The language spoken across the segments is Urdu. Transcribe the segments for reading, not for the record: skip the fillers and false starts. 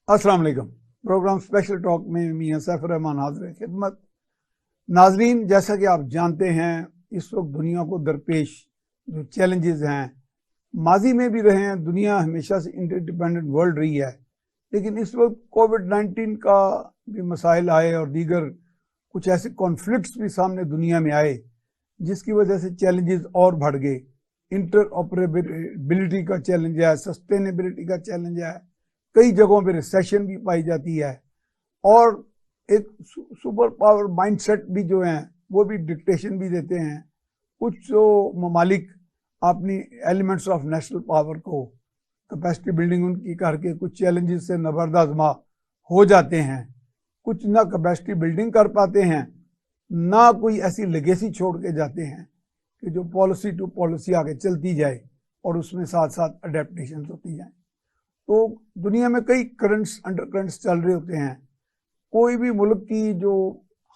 السلام علیکم. پروگرام اسپیشل ٹاک میں میاں سیف الرحمان حاضر خدمت. ناظرین، جیسا کہ آپ جانتے ہیں اس وقت دنیا کو درپیش جو چیلنجز ہیں، ماضی میں بھی رہے ہیں. دنیا ہمیشہ سے انٹرڈیپینڈنٹ ورلڈ رہی ہے، لیکن اس وقت کووڈ-19 کا بھی مسائل آئے اور دیگر کچھ ایسے کانفلکٹس بھی سامنے دنیا میں آئے جس کی وجہ سے چیلنجز اور بڑھ گئے. انٹر آپریبلٹی کا چیلنج ہے، سسٹینیبلٹی کا چیلنج ہے، کئی جگہوں پہ ریسیشن بھی پائی جاتی ہے، اور ایک سپر پاور مائنڈ سیٹ بھی جو ہیں وہ بھی ڈکٹیشن بھی دیتے ہیں. کچھ جو ممالک اپنی ایلیمنٹس آف نیشنل پاور کو کیپیسٹی بلڈنگ ان کی کر کے کچھ چیلنجز سے نبرد آزما ہو جاتے ہیں. کچھ نہ کیپیسٹی بلڈنگ کر پاتے ہیں، نہ کوئی ایسی لیگیسی چھوڑ کے جاتے ہیں کہ جو پالیسی ٹو پالیسی آگے چلتی جائے اور اس میں ساتھ ساتھ اڈیپٹیشنز ہوتی جائیں. تو دنیا میں کئی کرنٹس انڈر کرنٹس چل رہے ہوتے ہیں. کوئی بھی ملک کی جو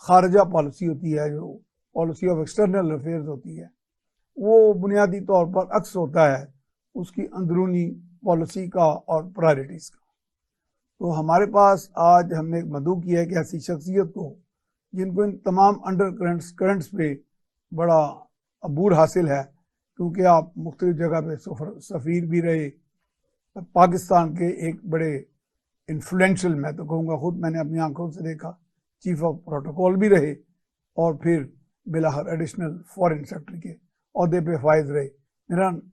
خارجہ پالیسی ہوتی ہے، جو پالیسی آف ایکسٹرنل افیئرز ہوتی ہے، وہ بنیادی طور پر عکس ہوتا ہے اس کی اندرونی پالیسی کا اور پرائرٹیز کا. تو ہمارے پاس آج ہم نے مدعو کیا ہے کہ ایسی شخصیت کو جن کو ان تمام انڈر کرنٹس پہ بڑا عبور حاصل ہے، کیونکہ آپ مختلف جگہ پہ سفیر بھی رہے، پاکستان کے ایک بڑے انفلوئنشل، میں تو کہوں گا خود میں نے اپنی آنکھوں سے دیکھا، چیف آف پروٹوکول بھی رہے، اور پھر بالآخر ایڈیشنل فارن سیکرٹری کے عہدے پہ فائز رہے.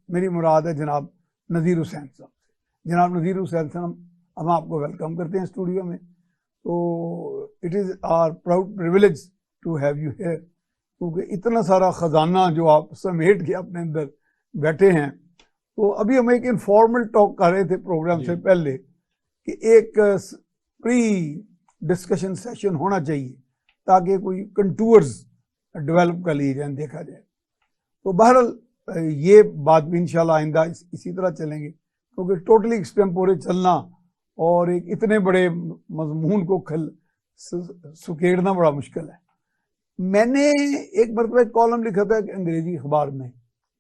میری مراد ہے جناب نذیر حسین صاحب سے. جناب نذیر حسین صاحب، ہم آپ کو ویلکم کرتے ہیں اسٹوڈیو میں. تو it is our proud privilege to have you here, کیونکہ اتنا سارا خزانہ جو آپ سمیٹ کے اپنے اندر بیٹھے ہیں. تو ابھی ہم ایک انفارمل ٹاک کر رہے تھے پروگرام سے پہلے کہ ایک پری ڈسکشن سیشن ہونا چاہیے تاکہ کوئی کنٹورز ڈیولپ کر لیے جائیں، دیکھا جائے. تو بہرحال یہ بات بھی انشاءاللہ آئندہ اسی طرح چلیں گے، کیونکہ ٹوٹلی ایکسٹمپورے چلنا اور ایک اتنے بڑے مضمون کو سکیڑنا بڑا مشکل ہے. میں نے ایک مرتبہ ایک کالم لکھا تھا ایک انگریزی اخبار میں،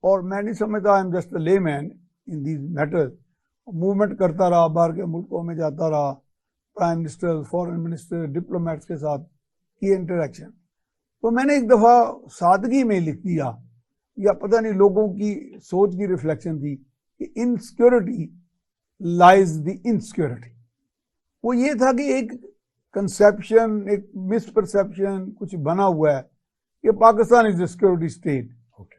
اور میں نہیں سمجھتا آئی ایم جسٹ اے لے مین ان دیز میٹر. موومنٹ کرتا رہا، باہر کے ملکوں میں جاتا رہا، prime minister, foreign minister, diplomats کے ساتھ کی انٹریکشن. تو میں نے ایک دفعہ سادگی میں لکھ دیا، یا پتہ نہیں لوگوں کی سوچ کی ریفلیکشن تھی، کہ انسیکیورٹی لائز دی انسیکیورٹی. وہ یہ تھا کہ ایک کنسیپشن، ایک مس پرسیپشن کچھ بنا ہوا ہے کہ پاکستان از اے سیکورٹی اسٹیٹ،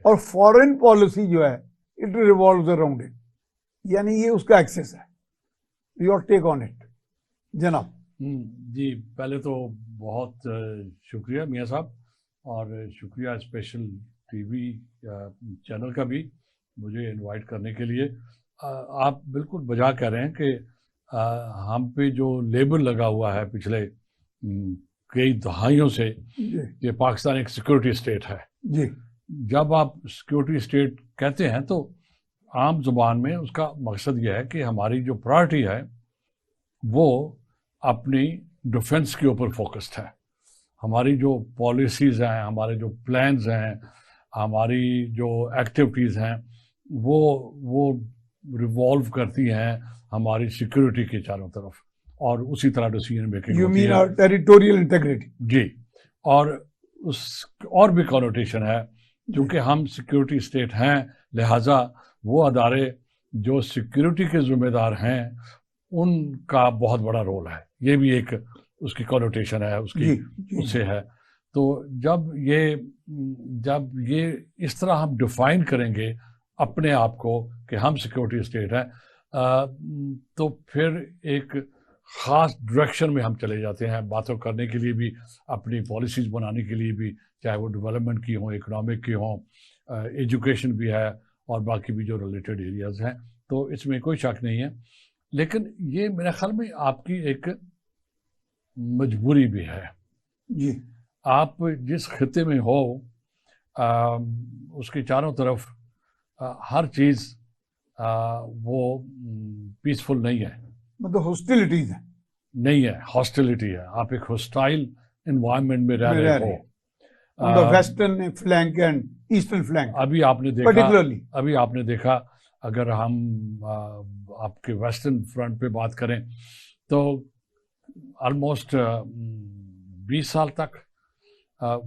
اور فارن پالیسی جو ہے اٹ ریوالوز اراؤنڈ اٹ، یعنی یہ اس کا ایکسس ہے. یور ٹیک آن اٹ جناب. جی، پہلے تو بہت شکریہ میاں صاحب، اور شکریہ اسپیشل ٹی وی چینل کا بھی مجھے انوائٹ کرنے کے لیے. آپ بالکل بجا کہہ رہے ہیں کہ ہم پہ جو لیبل لگا ہوا ہے پچھلے کئی دہائیوں سے کہ پاکستان ایک سیکورٹی اسٹیٹ ہے. جی، جب آپ سیکورٹی اسٹیٹ کہتے ہیں تو عام زبان میں اس کا مقصد یہ ہے کہ ہماری جو پرائرٹی ہے وہ اپنی ڈیفنس کے اوپر فوکسڈ ہے. ہماری جو پالیسیز ہیں، ہمارے جو پلانز ہیں، ہماری جو ایکٹیویٹیز ہیں، وہ ریوالو کرتی ہیں ہماری سیکورٹی کے چاروں طرف، اور اسی طرح ڈیسیژن میکنگ یو مین اور ٹیریٹوریل انٹیگریٹی. جی، اور اس اور بھی کنوٹیشن ہے، چونکہ ہم سیکورٹی اسٹیٹ ہیں، لہٰذا وہ ادارے جو سیکورٹی کے ذمہ دار ہیں ان کا بہت بڑا رول ہے. یہ بھی ایک اس کی کنوٹیشن ہے، اس کی اس سے ہے. تو جب یہ اس طرح ہم ڈیفائن کریں گے اپنے آپ کو کہ ہم سیکورٹی اسٹیٹ ہیں، تو پھر ایک خاص ڈائریکشن میں ہم چلے جاتے ہیں باتوں کرنے کے لیے بھی، اپنی پالیسیز بنانے کے لیے بھی، چاہے وہ ڈیولپمنٹ کی ہوں، اکنامک کی ہوں، ایجوکیشن بھی ہے، اور باقی بھی جو ریلیٹڈ ایریاز ہیں. تو اس میں کوئی شک نہیں ہے، لیکن یہ میرے خیال میں آپ کی ایک مجبوری بھی ہے. جی، آپ جس خطے میں ہو اس کے چاروں طرف ہر چیز وہ پیسفل نہیں ہے، مطلب ہاسٹیلٹیز ہے، نہیں ہے، ہاسٹیلٹی ہے. آپ ایک ہاسٹائل انوائرمنٹ میں رہ رہے ہو. Western flank and eastern flank. ابھی آپ نے دیکھا اگر ہم آپ کے ویسٹرن فرنٹ پہ بات کریں تو آلموسٹ 20 سال تک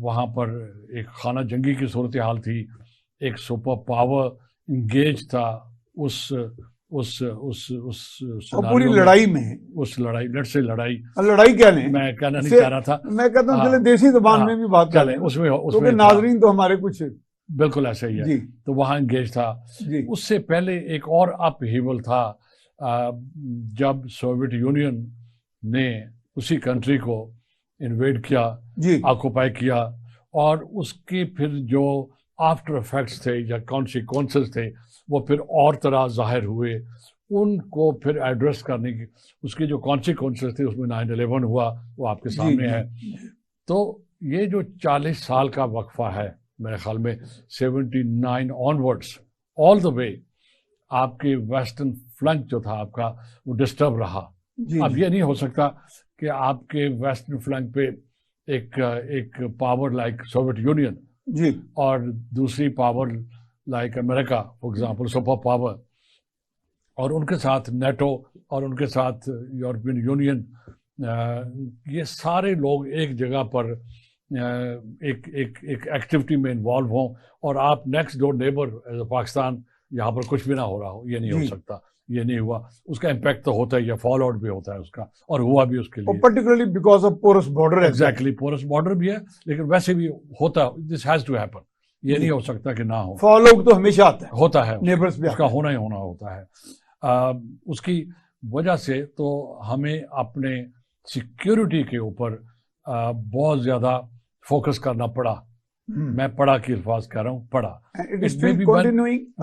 وہاں پر ایک خانہ جنگی کی صورتحال تھی. ایک سپر پاور انگیج تھا اس پوری لڑائی میں. اس لڑائی لڑائی کیا نہیں, میں کہنا نہیں چاہ رہا تھا, میں کہتا ہوں چلے دیسی زبان میں بھی بات کریں, اس میں ناظرین تو ہمارے کچھ بالکل ایسا ہی ہے. تو وہاں انگیج تھا. اس سے پہلے ایک اور اپ ہیول تھا جب سوویت یونین نے اسی کنٹری کو انویڈ کیا, آکوپائی کیا, اور اس کے پھر جو آفٹر افیکٹس تھے یا کانسیکوینسز تھے وہ پھر اور طرح ظاہر ہوئے. ان کو پھر ایڈریس کرنے کی اس کے جو کانسیکوینسز تھے, اس میں 9/11 ہوا, وہ آپ کے سامنے ہے. تو یہ جو 40 سال کا وقفہ ہے میرے خیال میں 79 آنورڈس آل دا وے, آپ کے ویسٹرن فلنک جو تھا آپ کا وہ ڈسٹرب رہا. اب یہ نہیں ہو سکتا کہ آپ کے ویسٹرن فلنک پہ ایک پاور لائک سوویت یونین اور دوسری power like America for example super power, اور ان کے ساتھ نیٹو اور ان کے ساتھ یورپین یونین, یہ سارے لوگ ایک جگہ پر ایک ایکٹیویٹی میں انوالو ہوں, اور آپ next door neighbour as a Pakistan یہاں پر کچھ بھی نہ ہو رہا ہو. یہ نہیں ہو سکتا, یہ نہیں ہوا. اس کا امپیکٹ تو ہوتا ہے, یا فال آؤٹ بھی ہوتا ہے اس کا, اور ہوا بھی اس کے لیے particularly because of porous border. Exactly, porous border بھی ہے, لیکن ویسے بھی ہوتا, دس ہیز ٹو ہیپن. یہ نہیں ہو سکتا کہ نہ ہو. فال آؤٹ تو ہمیشہ ہوتا ہے, نیبرز بھی اس کا ہونا ہی ہونا ہوتا ہے. اس کی وجہ سے تو ہمیں اپنے سیکیورٹی کے اوپر بہت زیادہ فوکس کرنا پڑا. میں پڑھا کی الفاظ کہہ رہا ہوں, پڑھا.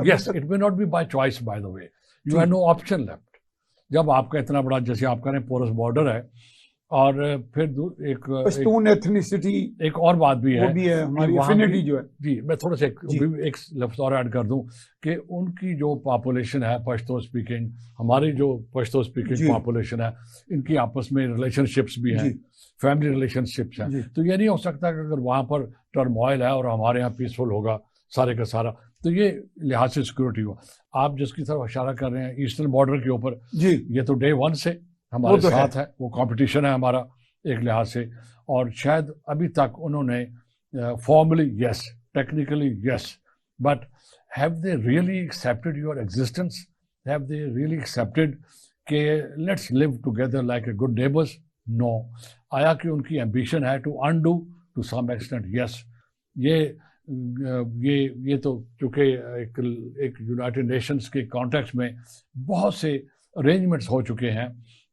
Yes, it may not be by choice, by the way. You have no option left. جب آپ کا اتنا بڑا, جیسے آپ کہہ رہے ہیں پورس بارڈر ہے, اور پھر ایک پشتون ایتھنیسٹی ایک اور بات بھی ہے, ہماری افینٹی جو ہے. جی, میں تھوڑا سا ایک لفظ اور ایڈ کر دوں کہ ان کی جو پاپولیشن ہے پشتو اسپیکنگ, ہماری جو پشتو اسپیکنگ پاپولیشن ہے, ان کی آپس میں ریلیشن شپس بھی ہیں, فیملی ریلیشن شپس ہیں. تو یہ نہیں ہو سکتا کہ اگر وہاں پر ٹرموائل ہے اور ہمارے یہاں پیسفل ہوگا سارے کا سارا, تو یہ لحاظ سے سیکورٹی ہوا. آپ جس کی طرف اشارہ کر رہے ہیں ایسٹرن بارڈر کے اوپر, یہ تو ڈے 1 سے ہمارے ساتھ ہے, وہ کمپٹیشن ہے ہمارا ایک لحاظ سے. اور شاید ابھی تک انہوں نے formally yes, technically yes, but have they really accepted your existence, have they really accepted کہ let's live together like a good neighbours? No. آیا کہ ان کی ایمبیشن ہے to undo to some extent? Yes. یہ تو چونکہ ایک یونائٹڈ نیشنز کے کانٹیکس میں بہت سے ارینجمنٹس ہو چکے ہیں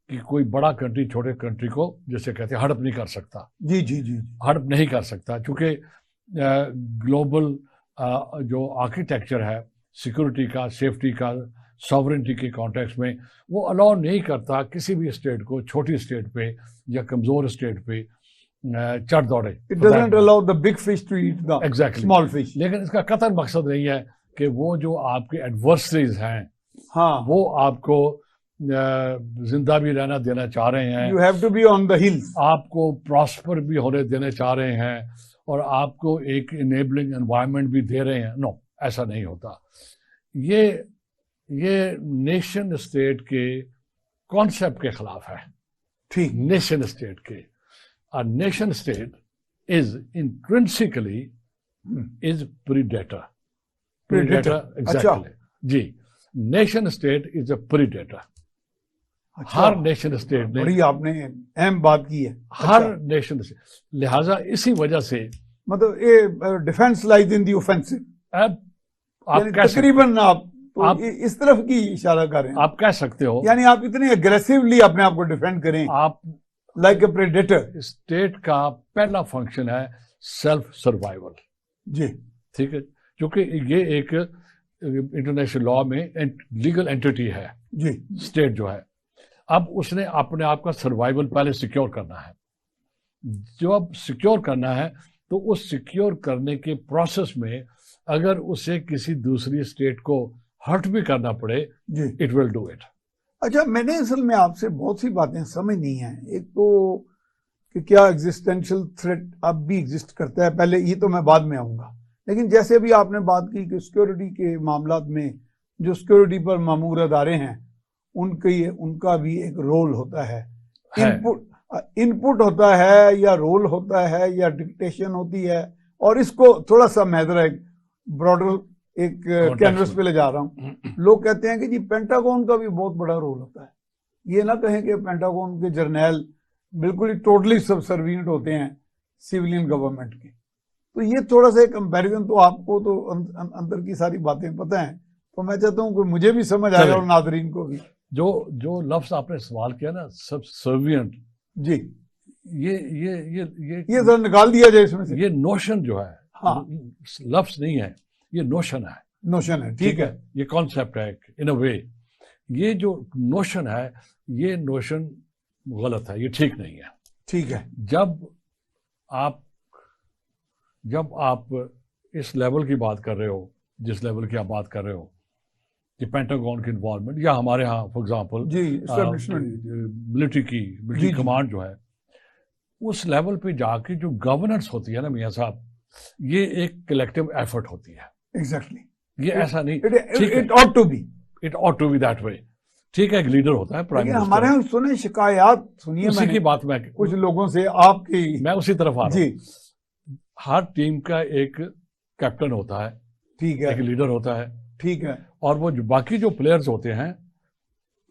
کہ کوئی بڑا کنٹری چھوٹے کنٹری کو جیسے کہتے ہیں ہڑپ نہیں کر سکتا. ہڑپ نہیں کر سکتا, چونکہ گلوبل جو آرکیٹیکچر ہے سیکورٹی کا, سیفٹی کا, ساورنٹی کے کانٹیکس میں, وہ الاؤ نہیں کرتا کسی بھی اسٹیٹ کو چھوٹی اسٹیٹ پہ یا کمزور اسٹیٹ پہ چڑھ دوڑے. It doesn't allow the big fish to eat the small fish. لیکن اس کا قطعاً مقصد نہیں ہے کہ وہ جو آپ کے ایڈورسریز ہیں وہ آپ کو زندہ بھی رہنا دینا چاہ رہے ہیں. You have to be on the hills. آپ کو پراسپر بھی ہونے دینے چاہ رہے ہیں, اور آپ کو ایک انیبلنگ انوائرمنٹ بھی دے رہے ہیں. نو, ایسا نہیں ہوتا. یہ نیشن اسٹیٹ کے کانسیپٹ کے خلاف ہے. ٹھیک, نیشن اسٹیٹ کے. A nation state is intrinsically is predator. Exactly. جی, nation state is a predator. ہر نیشن اسٹیٹ نے, بڑی آپ نے اہم بات کی ہے, ہر نیشن اسٹیٹ, لہٰذا اسی وجہ سے مطلب ڈیفینس لائز ان دی اوفینسو. آپ تقریباً آپ اس طرف کی اشارہ کر رہے ہیں. آپ کہہ سکتے ہو, یعنی آپ اتنے اگریسولی اپنے آپ کو ڈیفینڈ کریں. آپ لائک اے پریڈیٹر. اسٹیٹ کا پہلا فنکشن ہے سیلف سروائیول. جی, ٹھیک ہے, کیونکہ یہ ایک انٹرنیشنل لا میں لیگل اینٹیٹی ہے. جی, اسٹیٹ جو ہے, اب اس نے اپنے آپ کا سروائیول پہلے سیکیور کرنا ہے. جب سیکیور کرنا ہے تو اس سیکیور کرنے کے پروسیس میں اگر اسے کسی دوسری اسٹیٹ کو ہرٹ بھی کرنا پڑے, اٹ ول ڈو اٹ. اچھا, میں نے اصل میں آپ سے بہت سی باتیں سمجھ نہیں ہیں. ایک تو کہ کیا ایگزسٹینشیل تھریٹ اب بھی ایگزسٹ کرتا ہے, پہلے یہ تو میں بعد میں آؤں گا. لیکن جیسے ابھی آپ نے بات کی کہ سیکیورٹی کے معاملات میں جو سیکیورٹی پر مامور ادارے ہیں ان کا بھی ایک رول ہوتا ہے ہے. انپٹ ہوتا ہے یا رول ہوتا ہے یا ڈکٹیشن ہوتی ہے, اور اس کو تھوڑا سا میں ذرا ایک براڈر ایک کینوس پہ لے جا رہا ہوں. لوگ کہتے ہیں کہ جی پینٹاگون کا بھی بہت بڑا رول ہوتا ہے. یہ نہ کہیں کہ پینٹاگون کے جرنیل بالکل ہی ٹوٹلی سبسروینٹ ہوتے ہیں سیولین گورنمنٹ کے. تو یہ تھوڑا سا کمپیریزن, تو آپ کو تو اندر کی ساری باتیں پتہ ہیں, تو میں چاہتا ہوں کہ مجھے بھی سمجھ آئے اور ناظرین کو بھی. جو لفظ آپ نے سوال کیا نا سبسروینٹ, جی یہ ذرا نکال دیا جائے اس میں سے. یہ نوشن جو ہے, ہاں لفظ نہیں ہے, یہ نوشن ہے. نوشن ہے, ٹھیک ہے, یہ کانسیپٹ ہے ان اے وے. یہ جو نوشن ہے یہ نوشن غلط ہے, یہ ٹھیک نہیں ہے. ٹھیک ہے. جب آپ اس لیول کی بات کر رہے ہو, جس لیول کی آپ بات کر رہے ہو کہ پینٹاگون کی انوالومنٹ, یا ہمارے ہاں فار ایگزامپل ملٹری کمانڈ جو ہے, اس لیول پہ جا کے جو گورننس ہوتی ہے نا میاں صاحب, یہ ایک کلیکٹیو ایفرٹ ہوتی ہے. ایگزیکٹلی. یہ ایسا نہیں, it ought to be that way. ٹھیک ہے, ایک لیڈر ہوتا ہے, پرائم منسٹر. ہمارے ہاں سنیں شکایات سنیے, اسی کی بات میں کچھ لوگوں سے آپ کی, میں اسی طرف آ رہا ہوں. جی ہر ٹیم کا ایک کیپٹن ہوتا ہے, ٹھیک ہے, ایک لیڈر ہوتا ہے, ٹھیک ہے, اور وہ باقی جو پلیئرز ہوتے ہیں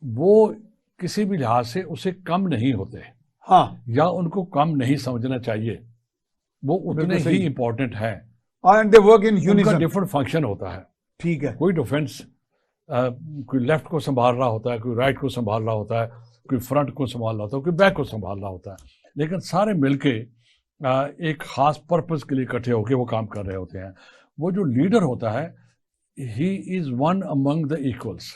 وہ کسی بھی لحاظ سے اسے کم نہیں ہوتے, ہاں, یا ان کو کم نہیں سمجھنا چاہیے. وہ اتنے ہی امپورٹنٹ ہیں, and they work in ان کا unison. ڈفرنٹ فنکشن ہوتا ہے. ٹھیک ہے. کوئی ڈیفینس, کوئی لیفٹ کو سنبھال رہا ہوتا ہے, کوئی رائٹ کو سنبھال رہا ہوتا ہے, کوئی فرنٹ کو سنبھال رہا ہوتا ہے, کوئی بیک کو سنبھال رہا ہوتا ہے, لیکن سارے مل کے ایک خاص پرپز کے لیے اکٹھے ہو کے وہ کام کر رہے ہوتے ہیں. وہ جو لیڈر ہوتا ہے, ہی is one Umang the equals,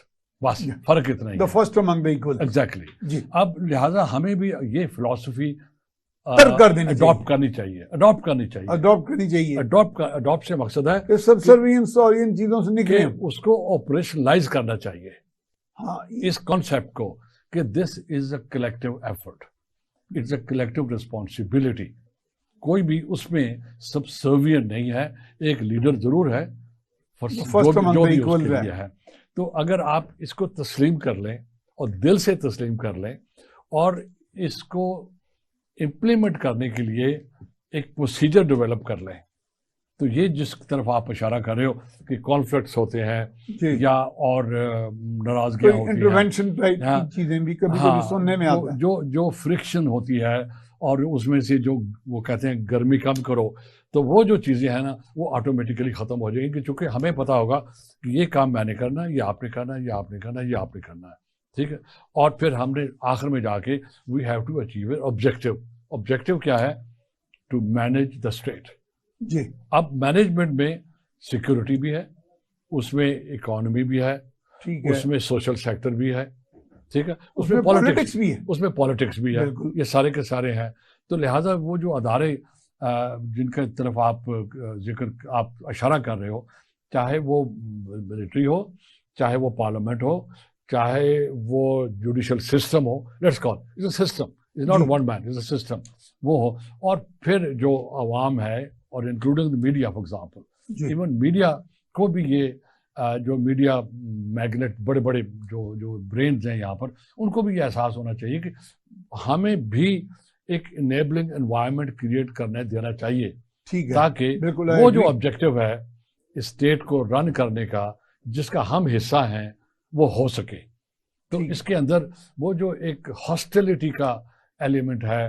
بس فرق اتنا ہی. The first among the equals. Exactly. جی, اب لہٰذا ہمیں بھی یہ فلاسفی اڈاپٹ کرنی چاہیے. اڈاپٹ سے مقصد ہے کہ سبسروینس اور ان چیزوں سے کہ نکلیں, اس کو آپریشنلائز کرنا چاہیے, ہاں, اس کانسیپٹ کو, کہ this is a collective effort, it's a collective responsibility. کوئی بھی اس میں سبسروینٹ نہیں ہے, ایک لیڈر ضرور ہے جو بھی اس کے لیے ہے. تو اگر آپ اس کو تسلیم کر لیں اور دل سے تسلیم کر لیں اور اس کو امپلیمنٹ کرنے کے لیے ایک پروسیجر ڈیولپ کر لیں, تو یہ جس طرف آپ اشارہ کر رہے ہو کہ کانفلکٹس ہوتے ہیں یا اور ناراضگیاں ہوتی ہیں, چیزیں بھی کبھی سننے میں آتا ہے, جو فرکشن ہوتی ہے, اور اس میں سے جو وہ کہتے ہیں گرمی کم کرو, تو وہ جو چیزیں ہیں نا وہ آٹومیٹیکلی ختم ہو جائیں گی, چونکہ ہمیں پتہ ہوگا کہ یہ کام میں نے کرنا ہے, یہ آپ نے کرنا ہے, یہ آپ نے کرنا ہے, یہ آپ نے کرنا ہے. ٹھیک ہے. اور پھر ہم نے آخر میں جا کے we have to achieve a objective. Objective کیا ہے؟ To manage the state. جی, اب مینجمنٹ میں سیکورٹی بھی ہے, اس میں اکانومی بھی ہے, ٹھیک ہے, اس میں سوشل سیکٹر بھی ہے, ٹھیک ہے, اس میں پالیٹکس بھی ہے, اس میں پالیٹکس بھی ہے, یہ سارے کے سارے ہیں. تو لہٰذا وہ جو ادارے جن کے طرف آپ اشارہ کر رہے ہو, چاہے وہ ملٹری ہو, چاہے وہ پارلیمنٹ ہو, چاہے وہ جوڈیشل سسٹم ہو, let's call it's a system, it's not one man, it's a system, وہ ہو. اور پھر جو عوام ہے, اور including media for example, even media کو بھی یہ جو میڈیا میگنیٹ بڑے بڑے جو برینز ہیں یہاں پر, ان کو بھی یہ احساس ہونا چاہیے کہ ہمیں بھی ایک انیبلنگ انوائرمنٹ کریٹ کرنے دینا چاہیے, تاکہ وہ جو آبجیکٹو ہے اسٹیٹ کو رن کرنے کا, جس کا ہم حصہ ہیں, وہ ہو سکے. تو اس کے اندر وہ جو ایک ہاسٹیلٹی کا ایلیمنٹ ہے,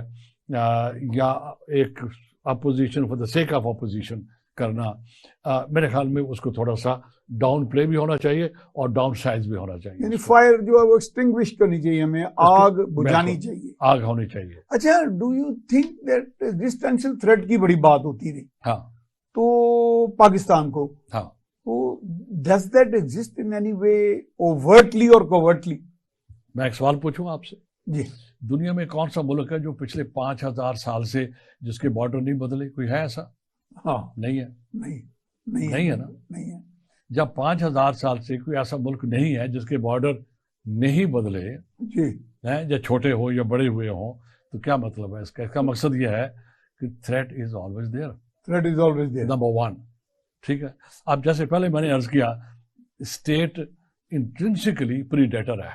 یا ایک opposition for the sake of opposition کرنا, میرے خیال میں اس کو تھوڑا سا ڈاؤن پلے بھی ہونا چاہیے اور ڈاؤن سائز بھی ہونا چاہیے. یعنی فائر جو ہے وہ ایکسٹنگوش کرنی چاہیے, ہمیں آگ بجھانی چاہیے, آگ ہونی چاہیے. اچھا, do you think that existential threat کی بڑی بات ہوتی رہی, ہاں, تو پاکستان کو, ہاں, تو does that exist in any way overtly اور کوورٹلی؟ میں ایک سوال پوچھوں آپ سے. جی, دنیا میں کون سا ملک ہے جو پچھلے 5000 سال سے جس کے بارڈر نہیں بدلے؟ کوئی ہے ایسا؟ ہاں, نہیں ہے. نہیں ہے نا. نہیں ہے. جب 5000 سال سے کوئی ایسا ملک نہیں ہے جس کے بارڈر نہیں بدلے, جی, یا چھوٹے ہو یا بڑے ہوئے ہوں, تو کیا مطلب ہے اس کا؟ اس کا مقصد یہ ہے کہ threat is always there, number 1. ٹھیک ہے. اب جیسے پہلے میں نے عرض کیا, اسٹیٹ انٹرنسکلی پریڈیٹر ہے,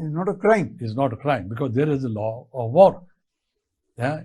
is not a crime. is not a crime because there is a law of war.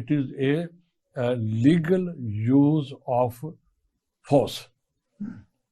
it is a legal use of force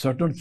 certain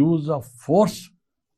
use of force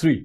3,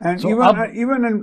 And so even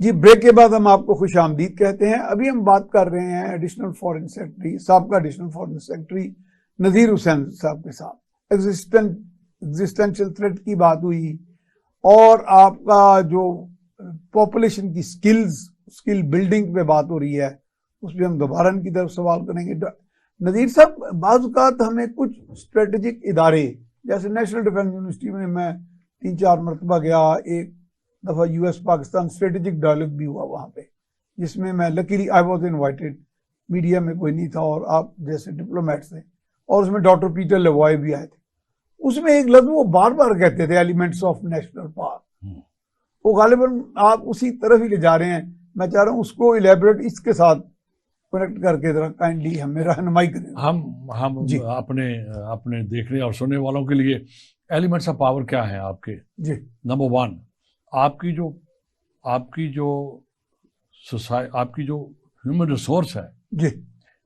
جی بریک کے بعد ہم آپ کو خوش آمدید کہتے ہیں. ابھی ہم بات کر رہے ہیں ایڈیشنل فارن سیکرٹری سابقہ ایڈیشنل فارن سیکرٹری نذیر حسین صاحب کے ساتھ ایگزسٹینشل تھریٹ کی بات ہوئی اور آپ کا جو پاپولیشن کی اسکل بلڈنگ پہ بات ہو رہی ہے اس پہ ہم دوبارہ ان کی طرف سوال کریں گے. نذیر صاحب بعض اوقات ہمیں کچھ اسٹریٹجک ادارے جیسے نیشنل ڈیفنس یونیورسٹی میں 3-4 مرتبہ گیا, ایک دفعہ U S Pakistan strategic dialogue بھی ہوا وہاں پہ جس میں luckily I was invited, media میں کوئی نہیں تھا اور آپ جیسے ڈپلومیٹس تھے اور اس میں ڈاکٹر پیٹر لیوائے بھی آئے تھے. اس میں ایک لفظ وہ بار بار کہتے تھے ایلیمنٹس آف نیشنل پارک, وہ غالباً آپ اسی طرف ہی لے جا رہے ہیں. میں چاہ رہا ہوں اس کو الیبریٹ اس کے ساتھ کنیکٹ کر کے ذرا کائنڈلی ہمیں رہنمائی کریں. ہم جی اپنے دیکھنے اور سننے والوں کے لیے ایلیمنٹس آف پاور کیا ہیں آپ کے. جی نمبر 1, آپ کی جو ہیومن ریسورس ہے جی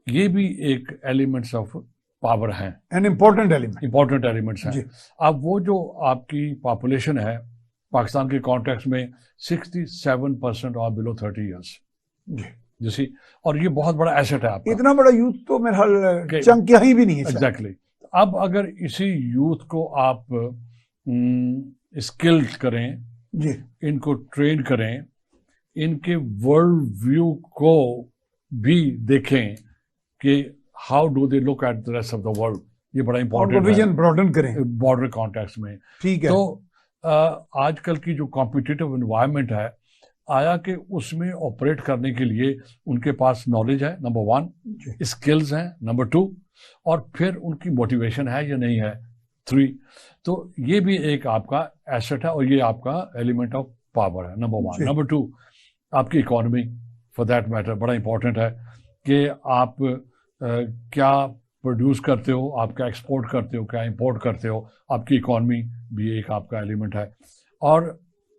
یہ بھی ایک ایلیمنٹس آف پاور ہیں, این امپورٹنٹ ایلیمنٹس ہیں. جی اب وہ جو آپ کی پاپولیشن ہے پاکستان کے کانٹیکس میں 67% اور بلو 30 ایئرس جی جیسی, اور یہ بہت بڑا ایسٹ ہے آپ کا. اتنا بڑا یوتھ تو میرے حال چنک ہی بھی نہیں ہے. ایگزیکٹلی. اب اگر اسی یوتھ کو آپ اسکل کریں, جی ان کو ٹرین کریں, ان کے ورلڈ ویو کو بھی دیکھیں کہ how do they look at the rest of the world, یہ بڑا امپورٹنٹ ویژن براڈن کریں بارڈر کانٹیکس میں. ٹھیک ہے. تو آج کل کی جو کمپٹیٹو انوائرمنٹ ہے, آیا کہ اس میں آپریٹ کرنے کے لیے ان کے پاس نالج ہے نمبر 1, اسکلز ہیں نمبر 2, اور پھر ان کی موٹیویشن ہے یا نہیں ہے 3. تو یہ بھی ایک آپ کا ایسٹ ہے اور یہ آپ کا ایلیمنٹ آف پاور ہے نمبر 1. نمبر 2, آپ کی اکانومی فار دیٹ میٹر بڑا امپورٹنٹ ہے کہ آپ کیا پروڈیوس کرتے ہو, آپ کیا ایکسپورٹ کرتے ہو, کیا امپورٹ کرتے ہو. آپ کی اکانومی بھی ایک آپ کا ایلیمنٹ ہے. اور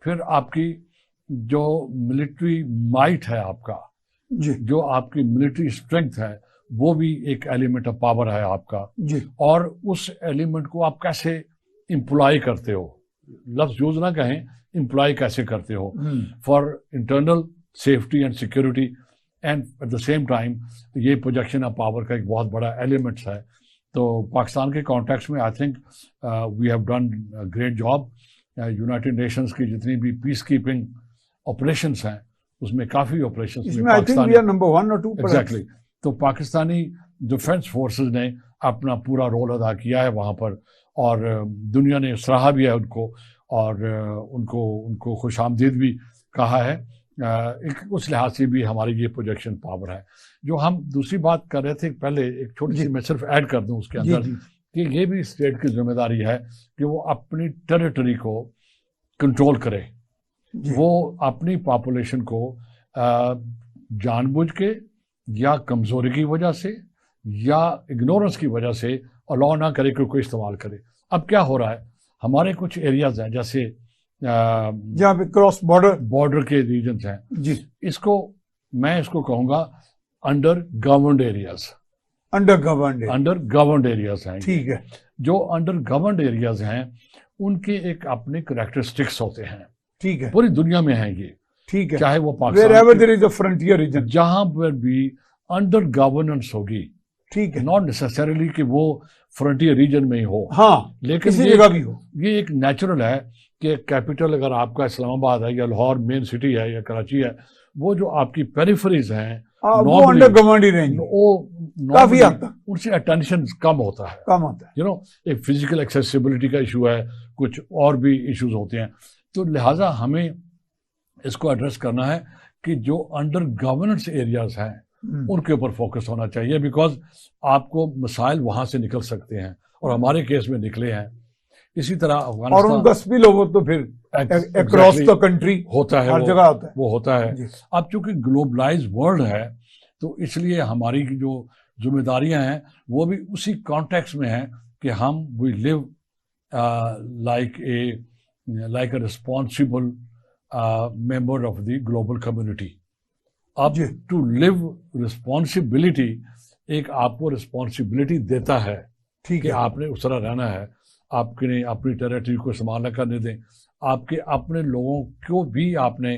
پھر آپ کی جو ملٹری مائٹ ہے آپ کا, جو آپ کی ملٹری اسٹرینتھ ہے, وہ بھی ایک ایلیمنٹ آف پاور ہے آپ کا. اور اس ایلیمنٹ کو آپ کیسے امپلائی کرتے ہو, لفظ یوز نہ کہیں, امپلائی کیسے کرتے ہو for internal safety and security, and at the same time یہ پروجیکشن آف پاور کا ایک بہت بڑا ایلیمنٹس ہے. تو پاکستان کے کانٹیکس میں I think we have done great job. United Nations کی جتنی بھی پیس کیپنگ آپریشنس ہیں اس میں کافی آپریشنس میں ایگزیکٹلی. تو پاکستانی ڈیفینس فورسز نے اپنا پورا رول ادا کیا ہے وہاں پر, اور دنیا نے سراہا بھی ہے ان کو, اور ان کو خوش آمدید بھی کہا ہے. اس لحاظ سے بھی ہماری یہ پروجیکشن پاور ہے. جو ہم دوسری بات کر رہے تھے پہلے, ایک چھوٹی سی میں صرف ایڈ کر دوں اس کے اندر, کہ یہ بھی اسٹیٹ کی ذمہ داری ہے کہ وہ اپنی ٹیریٹری کو کنٹرول کرے. وہ اپنی پاپولیشن کو جان بوجھ کے یا کمزوری کی وجہ سے یا اگنورنس کی وجہ سے الاؤ نہ کرے کہ کوئی استعمال کرے. اب کیا ہو رہا ہے, ہمارے کچھ ایریاز ہیں جیسے جہاں پہ کراس بارڈر کے ریجنز ہیں, میں اس کو کہوں گا under governed areas. Under governed areas ہیں. ٹھیک ہے. جو انڈر گورنڈ ایریاز ہیں ان کے ایک اپنے کریکٹرسٹکس ہوتے ہیں. ٹھیک ہے. پوری دنیا میں ہیں یہ. ٹھیک ہے. چاہے وہ پاکستان جہاں پر بھی انڈر گورننس ہوگی. ٹھیک ہے. ناٹ نیسسریلی کہ وہ فرنٹیئر ریجن میں ہی ہو, ہاں, لیکن کسی جگہ بھی ہو. یہ ایک نیچرل ہے کہ کیپٹل اگر آپ کا اسلام آباد ہے یا لاہور مین سٹی ہے یا کراچی ہے, وہ جو آپ کی پیریفریز ہیں وہ انڈر گورنڈ ہی رہیں گے کافی حد تک, ان سے اٹینشن کم ہوتا ہے. ایک فزیکل ایکسیسیبلٹی کا ایشو ہے, کچھ اور بھی ایشوز ہوتے ہیں. تو لہٰذا ہمیں اس کو ایڈریس کرنا ہے کہ جو انڈر گورننس ایریاز ہیں ان کے اوپر فوکس ہونا چاہیے, بیکاز آپ کو مسائل وہاں سے نکل سکتے ہیں اور ہمارے کیس میں نکلے ہیں. اسی طرح اور ان کا اسپل اوور تو پھر اکراس دا کنٹری ہوتا ہے, ہر جگہ ہوتا ہے. وہ ہوتا ہے. اب چونکہ گلوبلائز ورلڈ ہے تو اس لیے ہماری جو ذمہ داریاں ہیں وہ بھی اسی کانٹیکس میں ہیں کہ ہم we live like a responsible member of the global community. اب ٹو لیو رسپانسبلٹی ایک آپ کو رسپانسبلٹی دیتا ہے کہ آپ نے اس طرح رہنا ہے, آپ نے اپنی ٹیریٹری کو استعمال نہ کرنے دیں, آپ کے اپنے لوگوں کو بھی آپ نے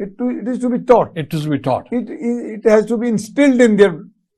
it is to be taught, it has to be instilled in their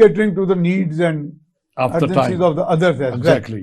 catering to the needs and of the urgencies time of the others as well। exactly।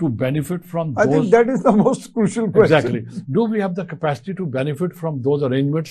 to benefit from I those, think that is the most crucial question। exactly, do we have the capacity to benefit from those arrangements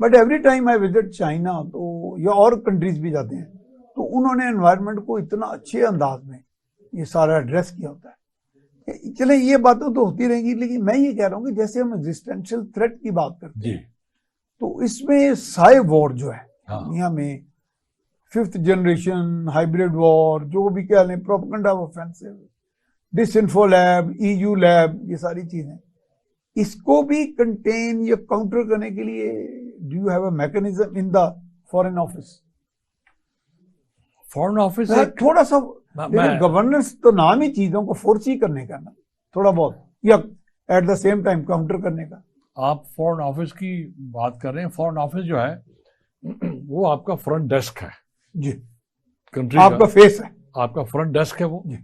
but every time I visit China تو یا اور کنٹریز بھی جاتے ہیں تو انہوں نے انوائرمنٹ کو اتنا اچھے انداز میں یہ سارا ایڈریس کیا ہوتا ہے. چلیں یہ باتیں تو ہوتی رہیں گی لیکن میں یہ کہہ رہا ہوں کہ جیسے ہم ایگزسٹینشیل تھریٹ کی بات کرتے ہیں تو اس میں سائے وار جو ہے دنیا میں 5th جنریشن ہائیبریڈ وار جو بھی کہہ لیں پروپیگنڈا آفینسو ڈس انفو لیب EU لیب یہ ساری چیزیں اس کو بھی کنٹین یا کاؤنٹر کرنے کے لیے do you have a mechanism in the foreign office? Foreign office تھوڑا سا گورننس تو نام ہی چیزوں کو فورسی کرنے کا نا تھوڑا بہت یا at the same time counter کرنے کا. آپ فارن آفس کی بات کر رہے ہیں. فارن آفس جو ہے وہ آپ کا فرنٹ ڈیسک ہے جی کنٹری آپ کا فیس ہے آپ کا فرنٹ ڈیسک ہے وہ جی.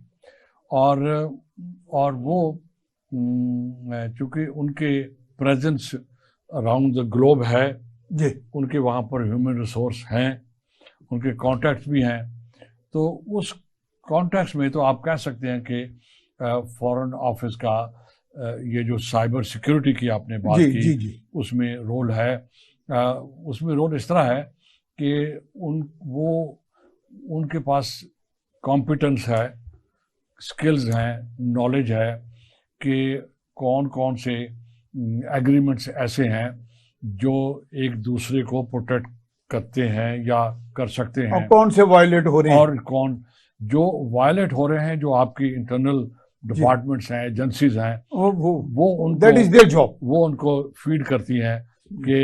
اور وہ چونکہ ان کے پریزنس اراؤنڈ دا گلوب ہے جی ان کے وہاں پر ہیومن ریسورس ہیں ان کے کانٹیکٹس بھی ہیں تو اس کانٹیکٹس میں تو آپ کہہ سکتے ہیں کہ فارن آفس کا یہ جو سائبر سیکیورٹی کی آپ نے بات کی اس میں رول ہے. اس میں رول اس طرح ہے کہ ان کے پاس کمپیٹنس ہے اسکلز ہیں نالج ہے کہ کون کون سے ایگریمنٹس ایسے ہیں جو ایک دوسرے کو پروٹیکٹ کرتے ہیں یا کر سکتے ہیں اور کون سے وائلیٹ ہو رہے ہیں اور کون جو وائلیٹ ہو رہے ہیں جو آپ کی انٹرنل ڈپارٹمنٹس ہیں ایجنسیز ہیں وہ ان کو فیڈ کرتی ہیں کہ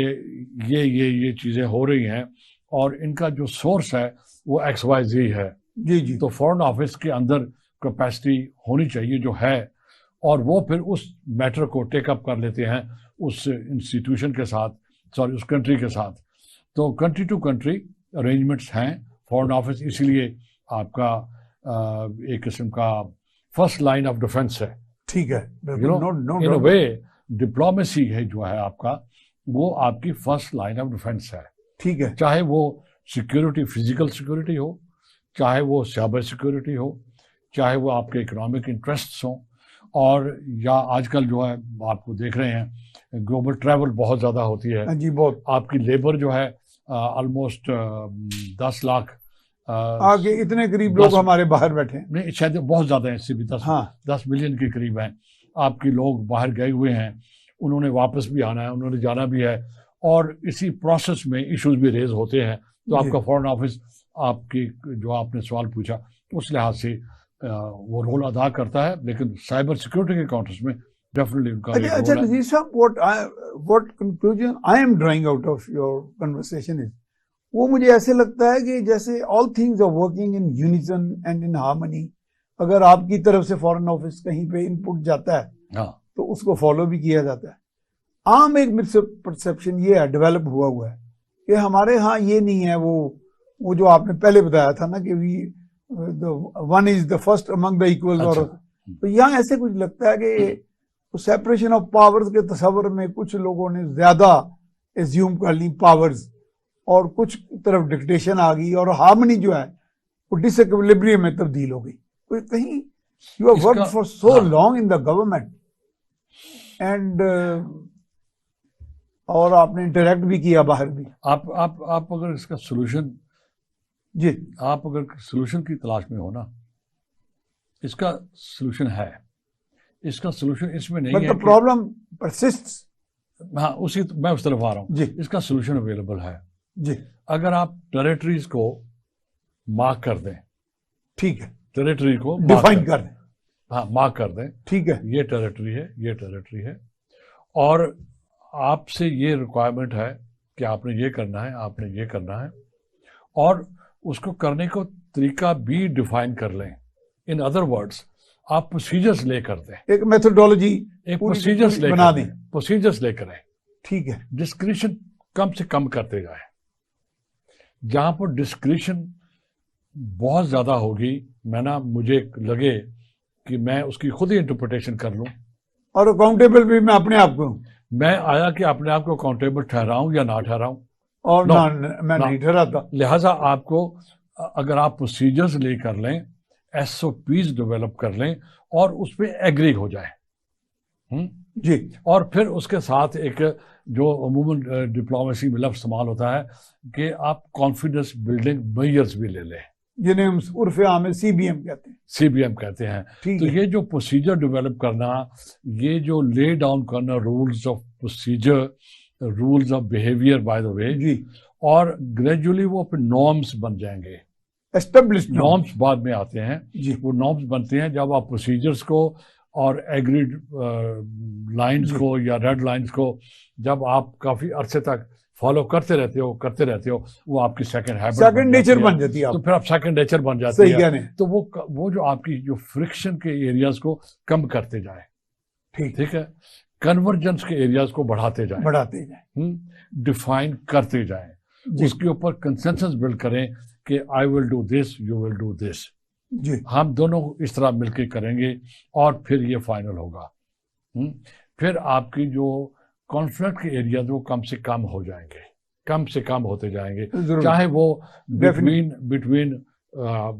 یہ چیزیں ہو رہی ہیں اور ان کا جو سورس ہے وہ XYZ ہے. جی تو فارن آفس کے اندر کیپیسٹی ہونی چاہیے جو ہے اور وہ پھر اس میٹر کو ٹیک اپ کر لیتے ہیں اس انسٹیٹیوشن کے ساتھ اس کنٹری کے ساتھ. تو کنٹری ٹو کنٹری ارینجمنٹس ہیں. فارن آفس اسی لیے آپ کا ایک قسم کا فرسٹ لائن آف ڈیفینس ہے. ٹھیک ہے ان اے وے ڈپلومیسی ہے جو ہے آپ کا وہ آپ کی فرسٹ لائن آف ڈیفینس ہے. ٹھیک ہے چاہے وہ سیکیورٹی فزیکل سیکیورٹی ہو چاہے وہ سائبر سیکیورٹی ہو چاہے وہ آپ کے اکنامک انٹرسٹس ہوں اور یا آج کل جو ہے آپ کو دیکھ رہے ہیں گلوبل ٹریول بہت زیادہ ہوتی ہے جی بہت آپ کی لیبر جو ہے آلموسٹ 10 لاکھ آگے اتنے قریب لوگ ہمارے باہر بیٹھے ہیں نہیں شاید بہت زیادہ ہیں اس سے بھی 10 ملین کے قریب ہیں آپ کے لوگ باہر گئے ہوئے ہیں انہوں نے واپس بھی آنا ہے انہوں نے جانا بھی ہے اور اسی پروسیس میں ایشوز بھی ریز ہوتے ہیں تو آپ کا فارن آفس آپ کی جو آپ نے سوال پوچھا اس لحاظ سے وہ رول ادا کرتا ہے لیکن سائبر سیکیورٹی کے کاؤنٹرز میں ڈیفینیٹلی ان کا اچھا نذیر صاحب what conclusion I am drawing out of your conversation is وہ مجھے ایسے لگتا ہے کہ جیسے all things are working in unison and in harmony. اگر آپ کی طرف سے فارن آفس کہیں پہ ان پٹ جاتا ہے تو اس کو فالو بھی کیا جاتا ہے. عام ایک پرسپشن یہ ہے ڈیولپ ہوا ہے کہ ہمارے ہاں یہ نہیں ہے وہ جو آپ نے پہلے بتایا تھا نا کہ one is the first Umang the equal اور تو یہاں ایسے کچھ لگتا ہے کہ سیپریشن آف پاورز کے تصور میں کچھ لوگوں نے زیادہ ایزیوم کر لی پاورز اور کچھ طرف ڈکٹیشن آ گئی اور ہارمنی جو ہے وہ ڈس ایکویلبریم میں تبدیل ہو گئی. کہیں you have worked for so long in the government and اور آپ نے انٹریکٹ بھی کیا باہر بھی. آپ اگر اس کا سولوشن جی آپ اگر سولوشن کی تلاش میں ہو نا اس کا سولوشن ہے اس کا سولوشن اس میں نہیں ہے پرابلم پرسسٹس. ہاں اسی میں اس طرف آ رہا ہوں جی اس کا سولوشن اویلیبل ہے جی اگر آپ ٹیریٹریز کو مارک کر دیں. ٹھیک ہے ٹیریٹری کو ڈیفائن کر دیں. ہاں مارک کر دیں. ٹھیک ہے یہ ٹیریٹری ہے یہ ٹیریٹری ہے اور آپ سے یہ ریکوائرمنٹ ہے کہ آپ نے یہ کرنا ہے آپ نے یہ کرنا ہے اور اس کو کرنے کو طریقہ بھی ڈیفائن کر لیں. ان ادر ورڈس آپ پروسیجرز لے کر دیں ایک میتھڈولوجی ایک پروسیجرز لے بنا دیں. پروسیجرز لے کریں. ٹھیک ہے ڈسکریشن کم سے کم کرتے جائیں. جہاں پر ڈسکریشن بہت زیادہ ہوگی مجھے لگے کہ میں اس کی خود ہی انٹرپریٹیشن کر لوں اور اکاؤنٹیبل بھی میں اپنے آپ کو ہوں. میں آیا کہ اپنے آپ کو اکاؤنٹیبل ٹھہراؤں یا نہ ٹھہراؤں اور میں نہیں ٹھہراتا. لہٰذا آپ کو اگر آپ پروسیجرز لے کر لیں SOPs ڈیولپ کر لیں اور اس پہ ایگری ہو جائیں جی اور پھر اس کے ساتھ ایک جو عموماً ڈپلومیسی میں لفظ استعمال ہوتا ہے کہ آپ کانفیڈنس بلڈنگ میجرز بھی لے لیں، جنہیں ہم عرف عام میں CBM کہتے ہیں. CBM کہتے ہیں. ٹھیک تو ہے. یہ جو پروسیجر ڈیولپ کرنا، یہ جو لے ڈاؤن کرنا rules of procedure, rules of behaviour by the way, جی اور گریجولی وہ پھر نارمس بن جائیں گے. اسٹیبلشڈ نارمس بعد میں آتے ہیں. جی وہ نارمس بنتے ہیں جب آپ پروسیجرز کو اور ایگریڈ لائنز کو یا ریڈ لائنز کو جب آپ کافی عرصے تک فالو کرتے رہتے ہو، وہ آپ کی سیکنڈ ہیبٹ، سیکنڈ نیچر بن جاتی ہے. تو پھر آپ سیکنڈ نیچر بن جاتی صحیح ہے. کہہ رہے ہیں. تو وہ جو آپ کی جو فرکشن کے ایریاز کو کم کرتے جائیں، ٹھیک ہے، کنورجنس کے ایریاز کو بڑھاتے جائیں، ڈیفائن کرتے جائیں، اس کے اوپر کنسنسس بلڈ کریں کہ I will do this, you will do this, جی ہم دونوں اس طرح مل کے کریں گے اور پھر یہ فائنل ہوگا. پھر آپ کی جو کانفلکٹ کے ایریاز وہ کم سے کم ہو جائیں گے، کم سے کم ہوتے جائیں گے، چاہے وہ بٹوین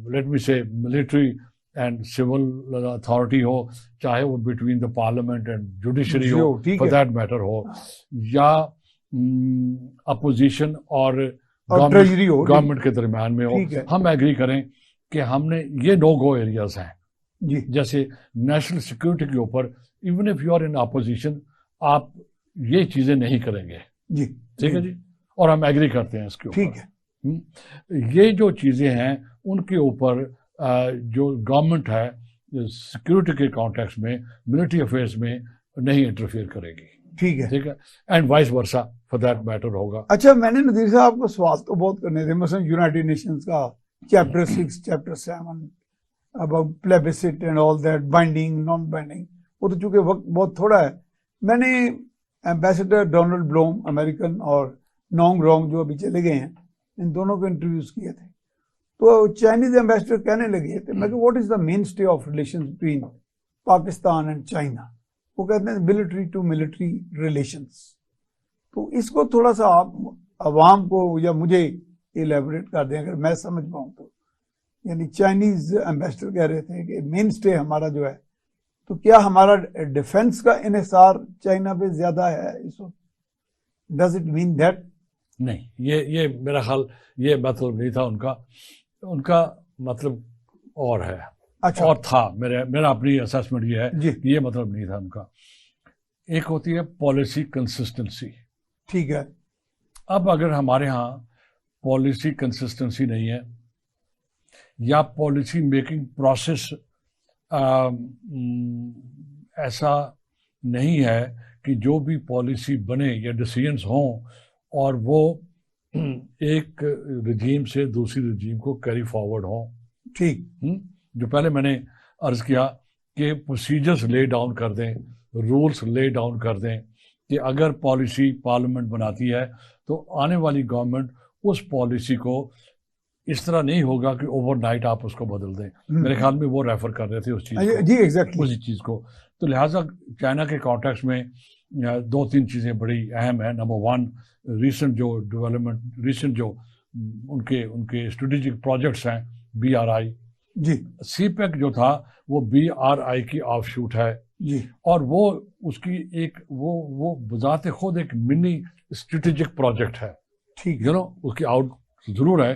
لیٹ می سے ملٹری اینڈ سول اتھارٹی ہو، چاہے وہ between the parliament and judiciary ہو، فار دیٹ میٹر ہو، یا اپوزیشن اور گورنمنٹ کے درمیان میں ہو. ہم ایگری کریں کہ ہم نے یہ نو گو ایریاز ہیں، جیسے نیشنل سیکورٹی کے اوپر even if you are in opposition آپ یہ چیزیں نہیں کریں گے. ٹھیک ہے جی، اور ہم ایگری کرتے ہیں اس کے اوپر. یہ جو چیزیں ہیں ان کے اوپر جو گورنمنٹ ہے سیکورٹی کے کانٹیکس میں، ملٹری افیئرس میں نہیں انٹرفیئر کرے گی. ٹھیک ہے، and vice versa for that metre ہوگا. اچھا، میں نے نذیر صاحب کو سوال تو بہت کرنے تھے، مثلا یونائٹڈ نیشنز کا chapter 6 chapter 7 about پلیبسٹ and all that, binding naan binding, وہ تو چونکہ وقت بہت تھوڑا ہے. میں نے ایمبیسڈر ڈونلڈ بلوم امریکن اور نونگ رونگ جو ابھی چلے گئے ہیں، ان دونوں کو انٹرویوز کیے تھے. تو چائنیز ایمبیسڈر کہنے لگے تھے، میں کہ what is the mainstay of relation between Pakistan and China? وہ کہتے ہیں ملٹری ٹو ملٹری ریلیشنس. تو اس کو تھوڑا سا آپ عوام کو یا مجھے ایلیبوریٹ کر دیں اگر میں سمجھ پاؤں تو. یعنی چائنیز ایمبیسڈر کہہ رہے تھے کہ مین اسٹے ہمارا جو ہے، تو کیا ہمارا ڈیفنس کا انحصار چائنا پہ زیادہ ہے اس وقت؟ Does it mean that? نہیں، یہ میرا خیال یہ مطلب نہیں تھا ان کا مطلب اور ہے. اچھا، اور تھا میرا اپنی اسسمنٹ یہ ہے کہ یہ مطلب نہیں تھا ان کا. ایک ہوتی ہے پالیسی کنسسٹنسی. ٹھیک ہے. اب اگر ہمارے ہاں پالیسی کنسسٹنسی نہیں ہے یا پالیسی میکنگ پروسیس ایسا نہیں ہے کہ جو بھی پالیسی بنے یا ڈیسیژنس ہوں اور وہ ایک رجیم سے دوسری رجیم کو کیری فارورڈ ہوں. ٹھیک، جو پہلے میں نے عرض کیا کہ پروسیجرز لے ڈاؤن کر دیں، رولز لے ڈاؤن کر دیں کہ اگر پالیسی پارلیمنٹ بناتی ہے تو آنے والی گورنمنٹ اس پالیسی کو اس طرح نہیں ہوگا کہ اوور نائٹ آپ اس کو بدل دیں. میرے خیال میں وہ ریفر کر رہے تھے اس چیز کو. جی ایگزیکٹلی اسی چیز کو. تو لہٰذا چائنا کے کانٹیکس میں 2-3 چیزیں بڑی اہم ہیں. نمبر 1، ریسنٹ جو ڈیولپمنٹ، ریسنٹ جو ان کے اسٹریٹجک پروجیکٹس ہیں، BRI. جی، CPEC جو تھا وہ BRI کی آف شوٹ ہے. جی، اور وہ اس کی ایک وہ بذات خود ایک منی اسٹریٹجک پروجیکٹ ہے. ٹھیک، اس کی آؤٹ ضرور ہے،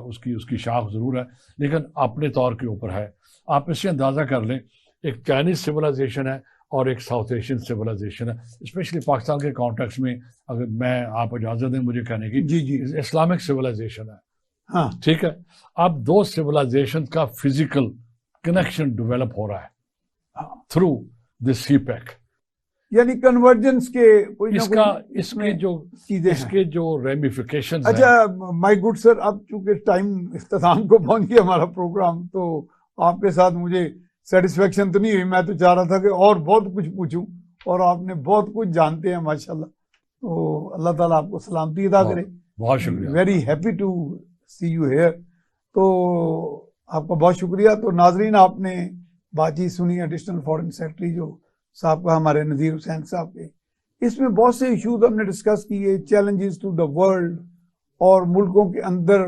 اس کی شاخ ضرور ہے، لیکن اپنے طور کے اوپر ہے. آپ اس سے اندازہ کر لیں، ایک چائنیز سویلائزیشن ہے اور ایک ساؤتھ ایشین سویلائزیشن ہے. اسپیشلی پاکستان کے کانٹیکس میں اگر میں آپ اجازت دیں مجھے کہنے کی، جی، اسلامک سویلائزیشن ہے. ہاں، ٹھیک ہے. اب 2 سویلائزیشن کا فزیکل کنیکشن ڈیولپ ہو رہا ہے تھرو دس CPEC. یعنی کنورجنس کے اس کے جو ریمیفیکیشن. اچھا مائی گڈ سر، اب چونکہ ٹائم اختتام کو پہنچ گیا ہمارا پروگرام، تو آپ کے ساتھ مجھے سیٹسفیکشن تو نہیں ہوئی. میں تو چاہ رہا تھا کہ اور بہت کچھ پوچھوں، اور آپ نے بہت کچھ جانتے ہیں ماشاءاللہ. تو اللہ تعالیٰ آپ کو سلامتی عطا کرے. بہت شکریہ. Very happy to see you here. تو آپ کا بہت شکریہ. تو ناظرین، آپ نے بات چیت سنی ایڈیشنل فارن سیکرٹری جو صاحب کا، ہمارے نذیر حسین صاحب کے. اس میں بہت سے ایشوز ہم نے ڈسکس کیے، چیلنجز ٹو دا ورلڈ، اور ملکوں کے اندر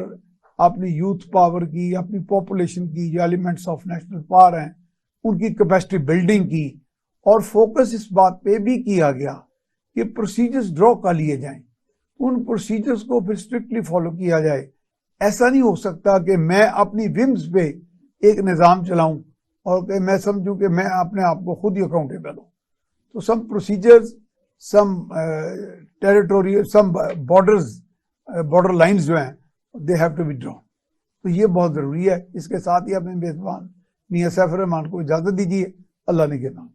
اپنی یوتھ پاور کی، اپنی پاپولیشن کی، جو ایلیمنٹس آف نیشنل پاور ہیں ان کی کیپیسٹی بلڈنگ کی. اور فوکس اس بات پہ بھی کیا گیا کہ پروسیجرز ڈرا کر لیے جائیں، ان پروسیجرز کو پھر اسٹرکٹلی فالو کیا جائے. ایسا نہیں ہو سکتا کہ میں اپنی ومز پہ ایک نظام چلاؤں اور کہ میں سمجھوں کہ میں اپنے آپ کو خود ہی اکاؤنٹیبل ہوں. تو سم پروسیجرز، سم ٹیریٹوریل، سم بارڈر لائنز جو ہیں دے ہیو ٹو بی ڈرا. تو یہ بہت ضروری ہے. اس کے ساتھ ہی اپنے میزبان میاں سیف الرحمان کو اجازت دیجیے. اللہ نے کے نام.